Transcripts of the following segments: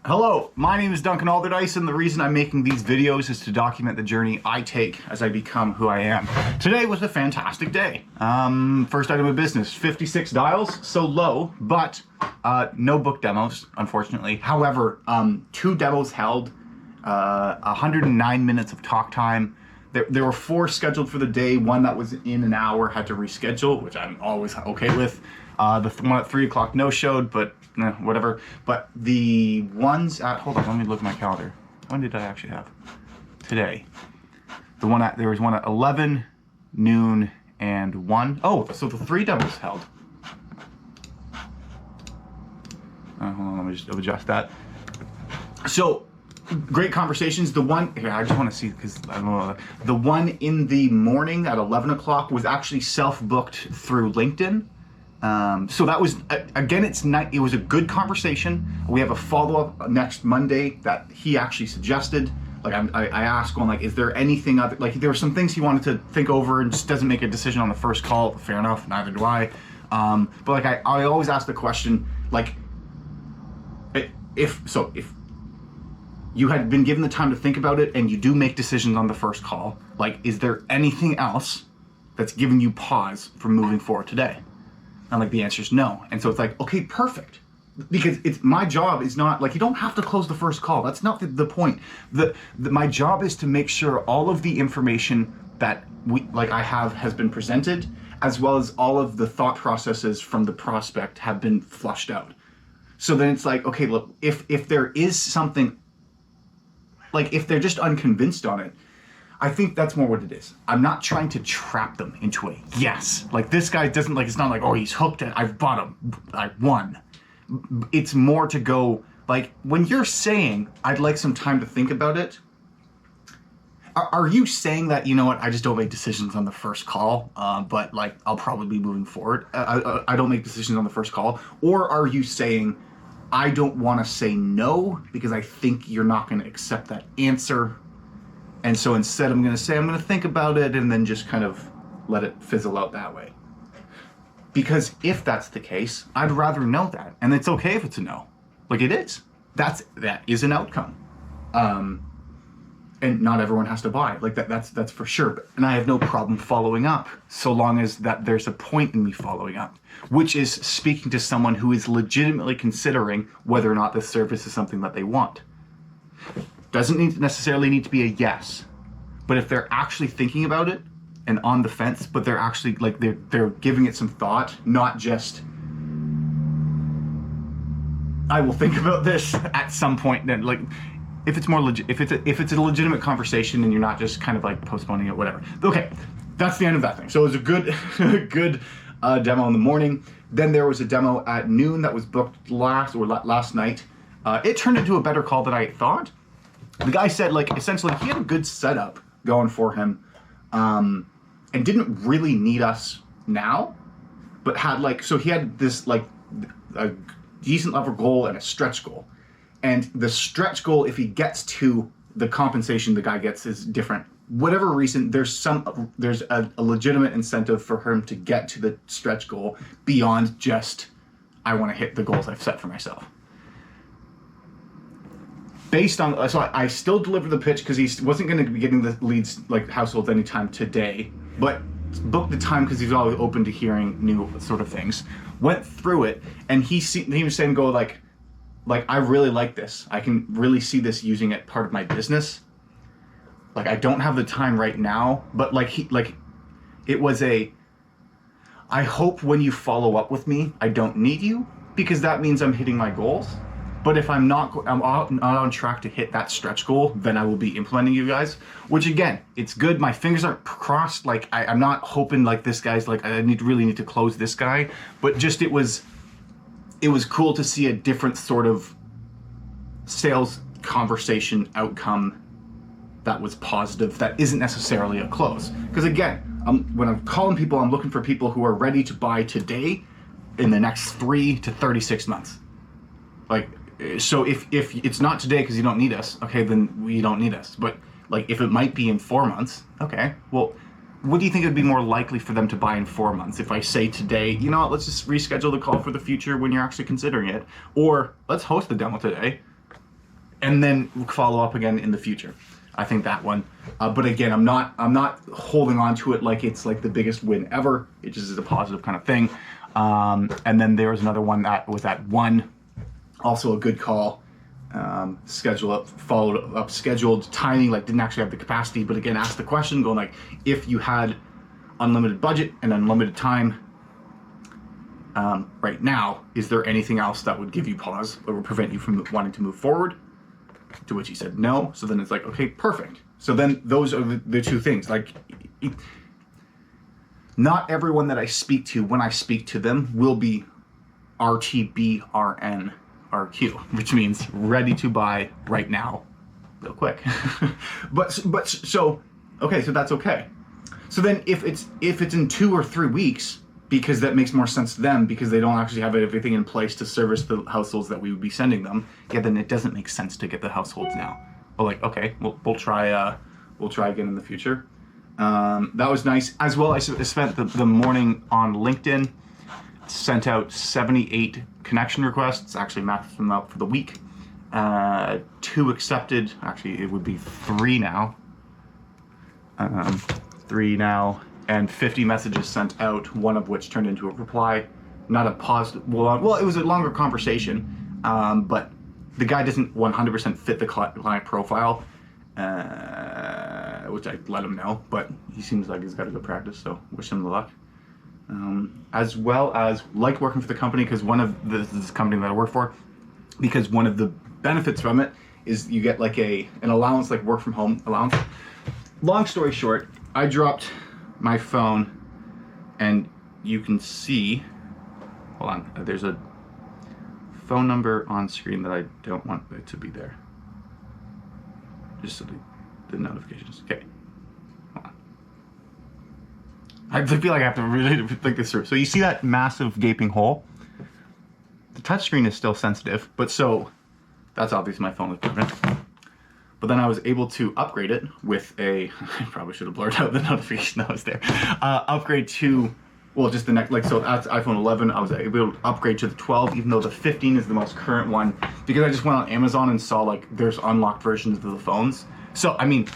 Hello, my name is Duncan Alderdice, and the reason I'm making these videos is to document the journey I take as I become who I am. Today was a fantastic day. First item of business, 56 dials, so low, but no book demos, unfortunately. However, 2 demos held, 109 minutes of talk time. There were 4 scheduled for the day. One that was in an hour had to reschedule, which I'm always okay with. The one at 3 o'clock no-showed, but whatever. But the ones at, hold on, let me look at my calendar. When did I actually have? Today. There was one at 11, noon, and 1. Oh, so the 3 demos held. Hold on, let me just adjust that. So, great conversations. The one here, I just want to see, because I don't know. The one in the morning at 11 o'clock was actually self-booked through LinkedIn. So that was, again, it was a good conversation. We have a follow-up next Monday that he actually suggested. Like, I asked him, like, is there anything other, like, there were some things he wanted to think over and just doesn't make a decision on the first call. Fair enough, neither do I. But like, I always ask the question, like, if you had been given the time to think about it and you do make decisions on the first call, like, is there anything else that's giving you pause from moving forward today? And like, the answer is no. And so it's like, okay, perfect. Because my job is not, like, you don't have to close the first call. That's not the point. My job is to make sure all of the information that I have has been presented, as well as all of the thought processes from the prospect have been flushed out. So then it's like, okay, look, if there is something, like, if they're just unconvinced on it, I think that's more what it is. I'm not trying to trap them into a yes. Like, this guy doesn't, like, it's not like, oh, he's hooked and I've bought him, I won. It's more to go, like, when you're saying, I'd like some time to think about it, are you saying that, you know what, I just don't make decisions on the first call, but, like, I'll probably be moving forward. I don't make decisions on the first call. Or are you saying, I don't want to say no because I think you're not going to accept that answer. And so instead I'm going to say, I'm going to think about it and then just kind of let it fizzle out that way. Because if that's the case, I'd rather know that. And it's okay if it's a no. Like, it is. That is an outcome. And not everyone has to buy. Like, that's for sure. And I have no problem following up, so long as that there's a point in me following up, which is speaking to someone who is legitimately considering whether or not this service is something that they want. Doesn't necessarily need to be a yes, but if they're actually thinking about it and on the fence, but they're actually, like, they're giving it some thought, not just, I will think about this at some point. Then, like, if it's more if it's a legitimate conversation and you're not just kind of like postponing it, whatever. Okay, that's the end of that thing. So it was a good demo in the morning. Then there was a demo at noon that was booked last night. It turned into a better call than I thought. The guy said, like, essentially he had a good setup going for him, and didn't really need us now, but had, like, so he had this, like, a decent level goal and a stretch goal. And the stretch goal, if he gets to the compensation the guy gets, is different. Whatever reason, there's a legitimate incentive for him to get to the stretch goal beyond just, I want to hit the goals I've set for myself. Based on, so I still delivered the pitch because he wasn't going to be getting the leads, like, households anytime today, but booked the time because he's always open to hearing new sort of things. Went through it, and he was saying, go, like, I really like this. I can really see this using it part of my business. Like, I don't have the time right now, but it was I hope when you follow up with me, I don't need you, because that means I'm hitting my goals. But if I'm not on track to hit that stretch goal, then I will be implementing you guys, which, again, it's good. My fingers aren't crossed. Like, I'm not hoping, like, this guy's, like, I really need to close this guy, but just, it was cool to see a different sort of sales conversation outcome that was positive, that isn't necessarily a close. Because, again, when I'm calling people, I'm looking for people who are ready to buy today in the next 3 to 36 months. Like, so if it's not today because you don't need us, okay, then you don't need us. But, like, if it might be in 4 months, okay, well, what do you think it would be more likely for them to buy in 4 months? If I say today, you know what, let's just reschedule the call for the future when you're actually considering it. Or let's host the demo today. and then follow up again in the future. I think that one. But again, I'm not holding on to it like it's like the biggest win ever. It just is a positive kind of thing. And then there was another one that was at 1, also a good call. Followed up, scheduled, tiny, like didn't actually have the capacity, but again, asked the question, going like, if you had unlimited budget and unlimited time right now, is there anything else that would give you pause or would prevent you from wanting to move forward? To which he said no. So then it's like, okay, perfect. So then those are the two things. Like, not everyone that I speak to, when I speak to them, will be RTBRNRQ, which means ready to buy right now, real quick. but so okay, so that's okay. So then if it's in 2 or 3 weeks, because that makes more sense to them, because they don't actually have everything in place to service the households that we would be sending them, yeah, then it doesn't make sense to get the households now. But like, okay, we'll try again in the future. That was nice. As well, I spent the morning on LinkedIn, sent out 78 connection requests, actually maxed them out for the week. 2 accepted, actually it would be 3 now. 3 now. And 50 messages sent out, one of which turned into a reply. Not a positive, well, it was a longer conversation, but the guy doesn't 100% fit the client profile, which I let him know, but he seems like he's got a good practice, so wish him the luck. As well as like working for the company, because this company that I work for, because one of the benefits from it is you get like an allowance, like work from home allowance. Long story short, I dropped my phone, and you can see, hold on, there's a phone number on screen that I don't want it to be there, just so the notifications. Okay, hold on. I feel like I have to really think this through. So you see that massive gaping hole? The touchscreen is still sensitive, but so that's obviously my phone is broken. But then I was able to upgrade it with I probably should have blurred out the notification that was there. Upgrade to, well, just the next, like, so that's iPhone 11. I was able to upgrade to the 12, even though the 15 is the most current one, because I just went on Amazon and saw like there's unlocked versions of the phones. So, I mean,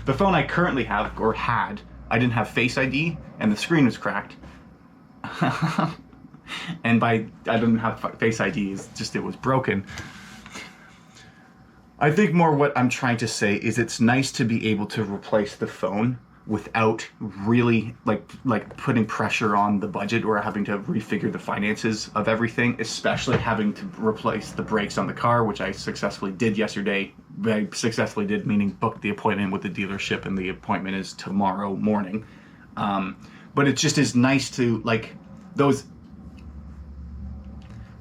the phone I currently have, or had, I didn't have Face ID and the screen was cracked. And I didn't have Face ID, it was broken. I think more what I'm trying to say is it's nice to be able to replace the phone without really like putting pressure on the budget or having to refigure the finances of everything, especially having to replace the brakes on the car, which I successfully did yesterday. I successfully did, meaning booked the appointment with the dealership, and the appointment is tomorrow morning. But it just is nice to, like, those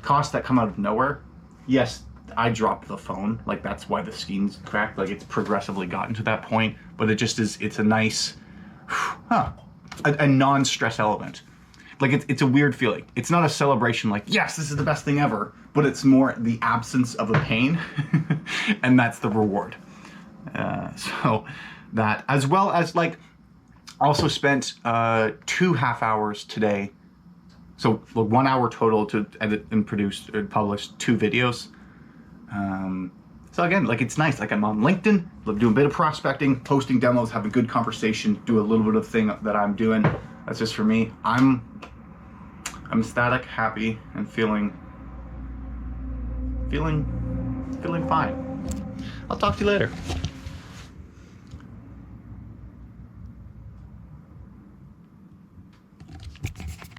costs that come out of nowhere. Yes, I dropped the phone, like that's why the screen's cracked, like it's progressively gotten to that point, but it just is, it's a nice, a non-stress element. Like it's a weird feeling. It's not a celebration like, yes, this is the best thing ever, but it's more the absence of a pain, and that's the reward. So that, as well as like, also spent 2 half hours today, so like 1 hour total to edit and produce and publish 2 videos. So again, like it's nice, like I'm on LinkedIn, doing a bit of prospecting, posting demos, having good conversation, do a little bit of thing that I'm doing. That's just for me. I'm ecstatic, happy, and feeling fine. I'll talk to you later.